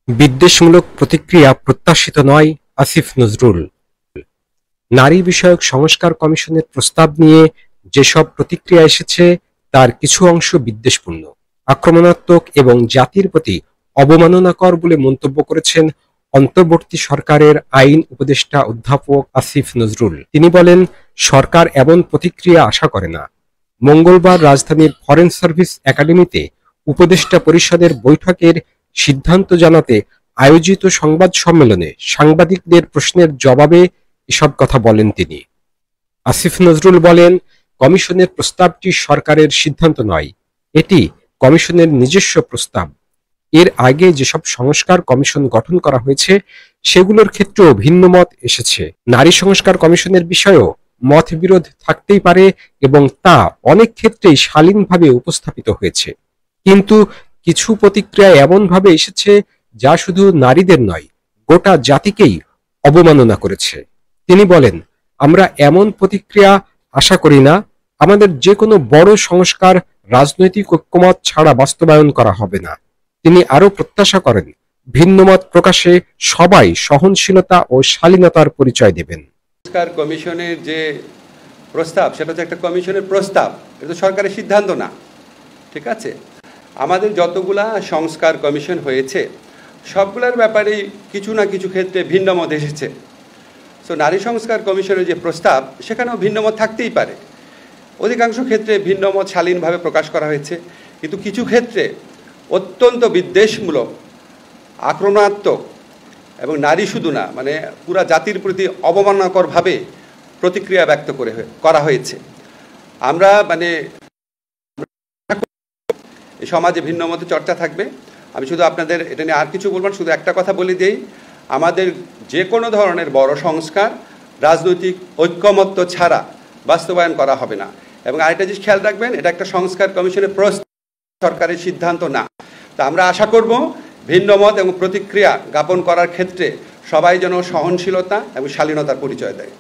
বিদ্বেষমূলক প্রতিক্রিয়া প্রত্যাশিত নয়, আসিফ নজরুল। নারী বিষয়ক সংস্কার কমিশনের প্রস্তাব নিয়ে যেসব প্রতিক্রিয়া এসেছে তার কিছু অংশ বিদ্বেষপূর্ণ, আক্রমণাত্মক এবং জাতির প্রতি অবমাননাকর বলে মন্তব্য করেছেন অন্তর্বর্তী সরকারের আইন উপদেষ্টা অধ্যাপক আসিফ নজরুল। তিনি বলেন, সরকার এমন প্রতিক্রিয়া আশা করে না। মঙ্গলবার রাজধানীর ফরেন সার্ভিস একাডেমিতে উপদেষ্টা পরিষদের বৈঠকের সিদ্ধান্ত জানাতে আয়োজিত সংবাদ সম্মেলনে সাংবাদিকদের প্রশ্নের জবাবে এসব কথা বলেন তিনি। আসিফ নজরুল বলেন, কমিশনের প্রস্তাবটি সরকারের সিদ্ধান্ত নয়, এটি কমিশনের নিজস্ব প্রস্তাব। এর আগে যেসব সংস্কার কমিশন গঠন করা হয়েছে সেগুলোর ক্ষেত্রেও ভিন্ন মত এসেছে। নারী সংস্কার কমিশনের বিষয়েও মতবিরোধ থাকতেই পারে এবং তা অনেক ক্ষেত্রেই শালীনভাবে উপস্থাপিত হয়েছে, কিন্তু কিছু প্রতিক্রিয়া এমনভাবে এসেছে যা শুধু নারীদের নয়, গোটা জাতিকেই অবমাননা করেছে। তিনি বলেন, আমরা এমন প্রতিক্রিয়া আশা করি না। আমাদের যে কোনো বড় সংস্কার রাজনৈতিক ঐক্যমত ছাড়া বাস্তবায়ন করা হবে না। তিনি আরো প্রত্যাশা করেন, ভিন্নমত প্রকাশে সবাই সহনশীলতা ও শালীনতার পরিচয় দেবেন। সংস্কার কমিশনের যে প্রস্তাব, সেটা হচ্ছে একটা কমিশনের প্রস্তাব, এটা তো সরকারের সিদ্ধান্ত না। ঠিক আছে, আমাদের যতগুলা সংস্কার কমিশন হয়েছে সবগুলোর ব্যাপারেই কিছু না কিছু ক্ষেত্রে ভিন্ন মত এসেছে। তো নারী সংস্কার কমিশনের যে প্রস্তাব, সেখানেও ভিন্ন মত থাকতেই পারে। অধিকাংশ ক্ষেত্রে ভিন্ন মত শালীনভাবে প্রকাশ করা হয়েছে, কিন্তু কিছু ক্ষেত্রে অত্যন্ত বিদ্বেষমূলক, আক্রমণাত্মক এবং নারী শুধু না, মানে পুরা জাতির প্রতি অবমাননাকরভাবে প্রতিক্রিয়া ব্যক্ত করা হয়েছে। আমরা এই সমাজে ভিন্ন মতে চর্চা থাকবে। আমি শুধু আপনাদের এটা নিয়ে আর কিছু বলবো না, শুধু একটা কথা বলে দিই, আমাদের যে কোনো ধরনের বড় সংস্কার রাজনৈতিক ঐক্যমত্য ছাড়া বাস্তবায়ন করা হবে না। এবং আরেকটা জিনিস খেয়াল রাখবেন, এটা একটা সংস্কার কমিশনের প্রস্তাব, সরকারের সিদ্ধান্ত না। তা আমরা আশা করব ভিন্ন মত এবং প্রতিক্রিয়া জ্ঞাপন করার ক্ষেত্রে সবাই যেন সহনশীলতা এবং শালীনতার পরিচয় দেয়।